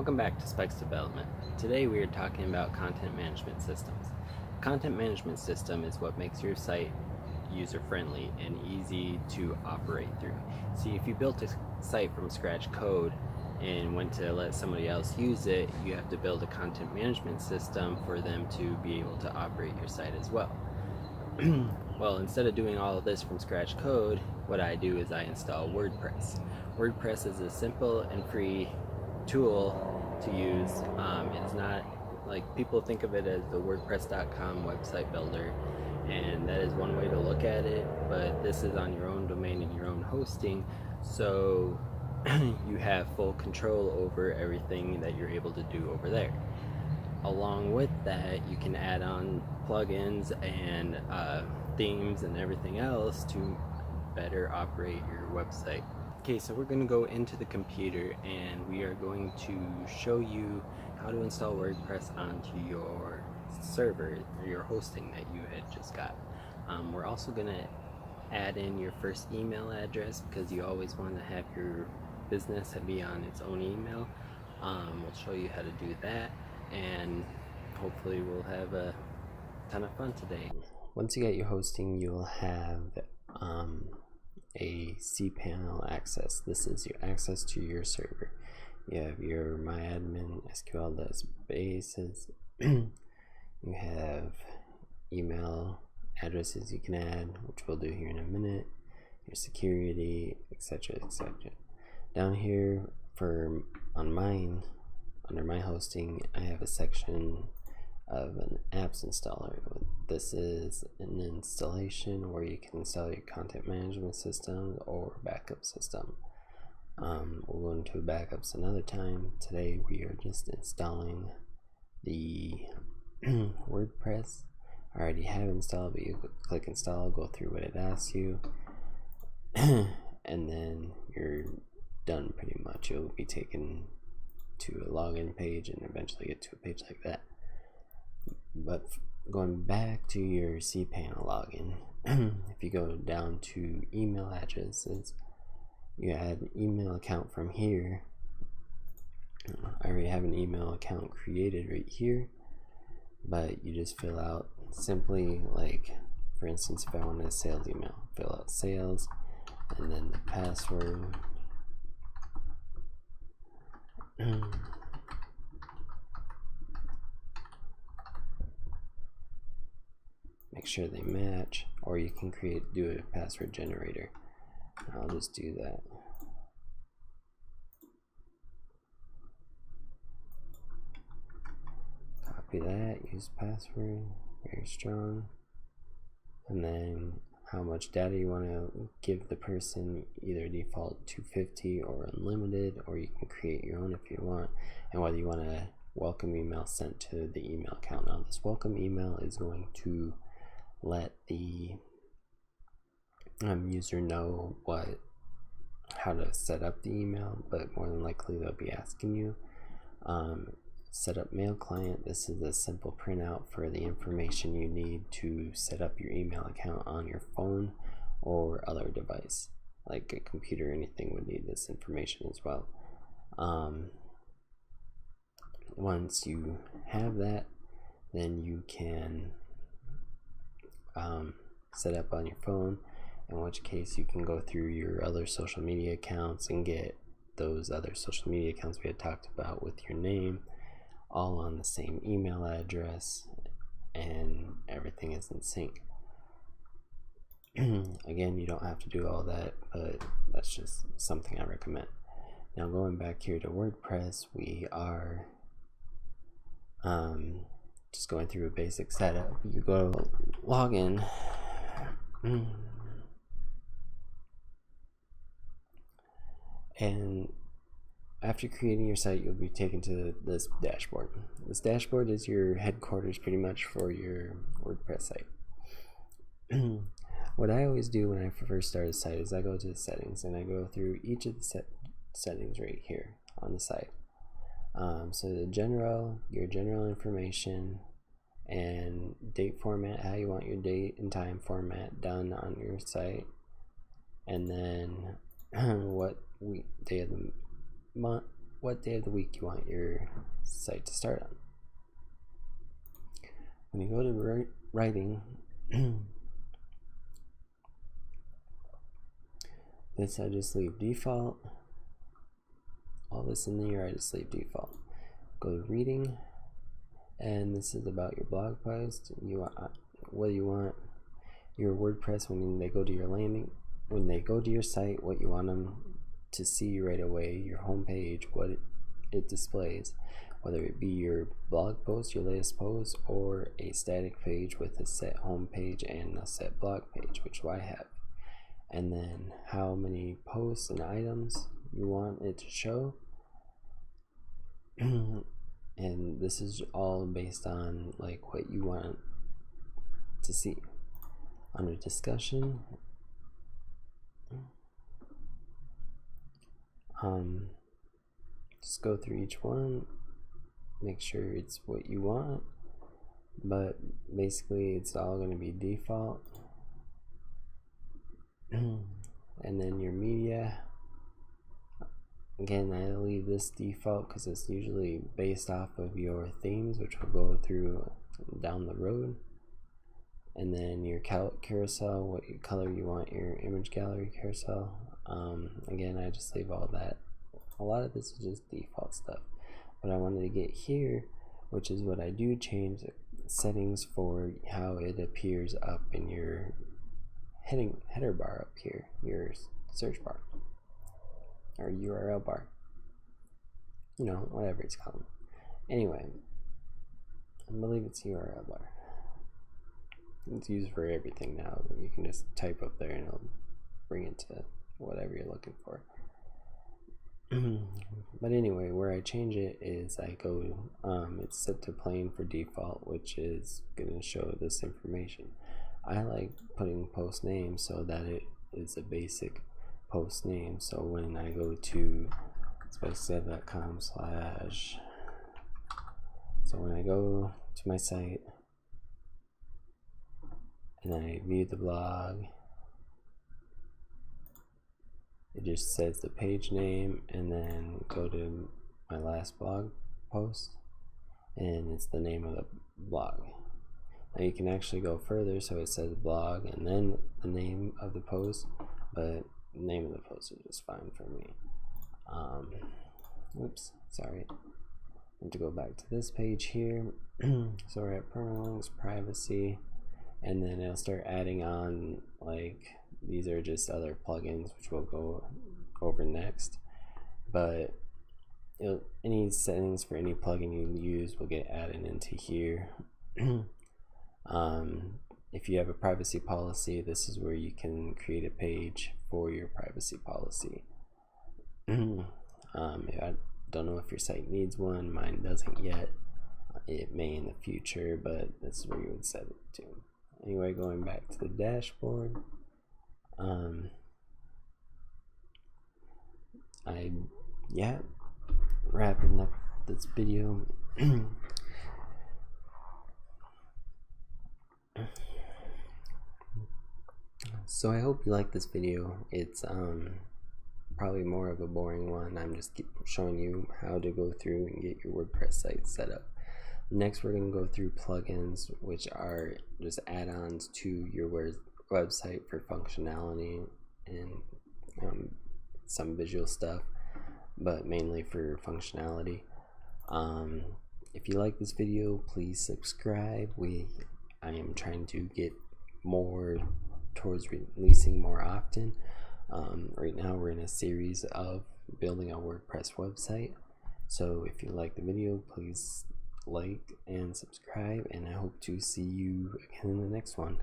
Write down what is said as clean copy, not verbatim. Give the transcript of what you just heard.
Welcome back to Specs Development. Today we are talking about content management systems. Content management system is what makes your site user-friendly and easy to operate through. See, if you built a site from scratch code and went to let somebody else use it, you have to build a content management system for them to be able to operate your site as well. Well, instead of doing all of this from scratch code, what I do is I install WordPress. WordPress is a simple and free tool to use. It's not like people think of it as the WordPress.com website builder, and that is one way to look at it, but this is on your own domain and your own hosting, so you have full control over everything that you're able to do over there. Along with that, you can add on plugins and themes and everything else to better operate your website. Okay, so we're going to go into the computer and we are going to show you how to install WordPress onto your server or your hosting that you had just got. We're also going to add in your first email address because you always want to have your business be on its own email. We'll show you how to do that, and hopefully we'll have a ton of fun today. Once you get your hosting, you'll have a cPanel access. This is your access to your server. You have your myadmin SQL databases. You have email addresses you can add, which we'll do here in a minute, your security, etc., etc. Down here under my hosting, I have a section of an apps installer. This is an installation where you can install your content management system or backup system. We'll go into backups another time. Today we are just installing the WordPress. I already have installed, but you click install, go through what it asks you, and then you're done pretty much. You'll be taken to a login page and eventually get to a page like that. But going back to your cPanel login, if you go down to email addresses, you add an email account from here. I already have an email account created right here, but you just fill out simply, like for instance, if I wanted a sales email, fill out sales and then the password. Make sure they match, or you can do a password generator. I'll just do that. Copy that, use password, very strong. And then how much data you want to give the person, either default 250 or unlimited, or you can create your own if you want, and whether you want a welcome email sent to the email account. Now this welcome email is going to let the user know how to set up the email, but more than likely they'll be asking you. Set up mail client. This is a simple printout for the information you need to set up your email account on your phone or other device, like a computer. Anything would need this information as well. Once you have that, then you can set up on your phone, in which case you can go through your other social media accounts and get those other social media accounts we had talked about with your name all on the same email address, and everything is in sync. Again, you don't have to do all that, but that's just something I recommend. Now going back here to WordPress, we are just going through a basic setup. You go login. And after creating your site, you'll be taken to this dashboard. This dashboard is your headquarters pretty much for your WordPress site. What I always do when I first start a site is I go to the settings and I go through each of the settings right here on the site. So your general information and date format, how you want your date and time format done on your site, and then what day of the month, what day of the week you want your site to start on. When you go to writing, this I just leave default. All this in here I just leave default. Go to reading, and this is about your blog post. You want what you want your WordPress when they go to your when they go to your site, what you want them to see right away, your home page, what it displays, whether it be your blog post, your latest post, or a static page with a set home page and a set blog page, which I have. And then how many posts and items you want it to show. And this is all based on like what you want to see. Under discussion, just go through each one, make sure it's what you want, but basically it's all going to be default. And then your media, again, I leave this default because it's usually based off of your themes, which we'll go through down the road. And then your carousel, what color you want your image gallery carousel. Again, I just leave all that. A lot of this is just default stuff. But I wanted to get here, which is what I do change, settings for how it appears up in your header bar up here, your search bar or URL bar, you know, whatever it's called. Anyway, I believe it's URL bar. It's used for everything now. You can just type up there and it'll bring it to whatever you're looking for. But anyway, where I change it is I go, it's set to plain for default, which is going to show this information. I like putting post name so that it is a basic post name. So when I go to spicedev.com/, so when I go to my site and I view the blog, it just says the page name and then go to my last blog post and it's the name of the blog. Now you can actually go further, so it says blog and then the name of the post, but the name of the post is just fine for me. Oops, sorry. I have to go back to this page here. So we're at permalinks, privacy, and then it'll start adding on, like, these are just other plugins which we'll go over next. But any settings for any plugin you use will get added into here. If you have a privacy policy, this is where you can create a page for your privacy policy. I don't know if your site needs one. Mine doesn't yet. It may in the future, but this is where you would set it to. Anyway, going back to the dashboard, wrapping up this video. So I hope you like this video. It's probably more of a boring one. I'm just showing you how to go through and get your WordPress site set up. Next, we're going to go through plugins, which are just add-ons to your website for functionality and some visual stuff, but mainly for functionality. If you like this video, please subscribe. I am trying to get more towards releasing more often. Right now we're in a series of building a WordPress website, so if you like the video, please like and subscribe, and I hope to see you again in the next one.